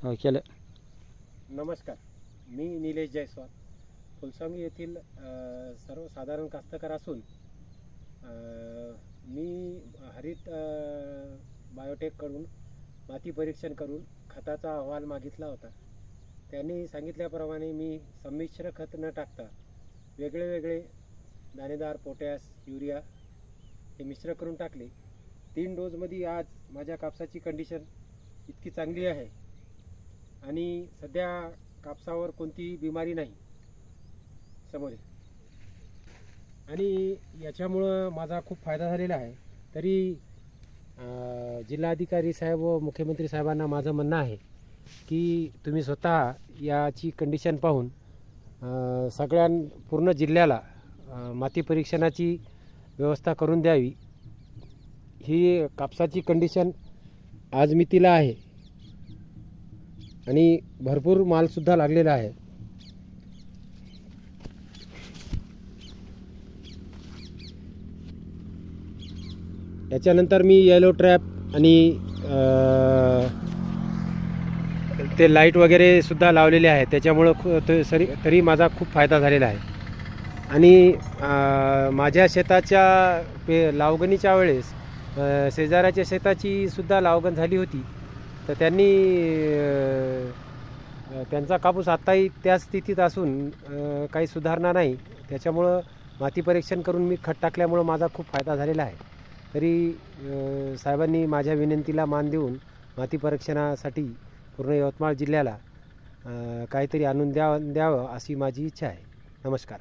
केलं. नमस्कार, मी निलेश जयस्वाल, फुलसावंगी येथील सर्वसाधारण कास्तकार असून मी हरित बायोटेककडून माती परीक्षण करून खताचा अहवाल मागितला होता. त्यांनी सांगितल्याप्रमाणे मी संमिश्र खत न टाकता वेगळे वेगळे दाणेदार पोटॅश, युरिया हे मिश्र करून टाकले. 3 डोसमध्ये आज माझ्या कापसाची कंडिशन इतकी चांगली आहे आणि सध्या कापसावर कोणतीही बिमारी नाही समोर, आणि याच्यामुळं माझा खूप फायदा झालेला आहे. तरी जिल्हाधिकारी साहेब व मुख्यमंत्री साहेबांना माझं म्हणणं आहे की तुम्ही स्वतः याची कंडिशन पाहून पूर्ण जिल्ह्याला माती परीक्षणाची व्यवस्था करून द्यावी. ही कापसाची कंडिशन आज मितीला आहे आणि भरपूर मालसुद्धा लागलेला आहे. याच्यानंतर मी येलो ट्रॅप आणि ते लाईट वगैरे सुद्धा लावलेले आहे. त्याच्यामुळं तरी माझा खूप फायदा झालेला आहे. आणि माझ्या शेताच्या लावगणीच्या वेळेस शेजाऱ्याच्या शेताची सुद्धा लावगण झाली होती. तर त्यांचा कापूस आत्ताही त्याच स्थितीत असून काही सुधारणा नाही. त्याच्यामुळं माती परीक्षण करून मी खत टाकल्यामुळं माझा खूप फायदा झालेला आहे. तरी साहेबांनी माझ्या विनंतीला मान देऊन माती परीक्षणासाठी पूर्ण यवतमाळ जिल्ह्याला काहीतरी आणून द्यावं अशी माझी इच्छा आहे. नमस्कार.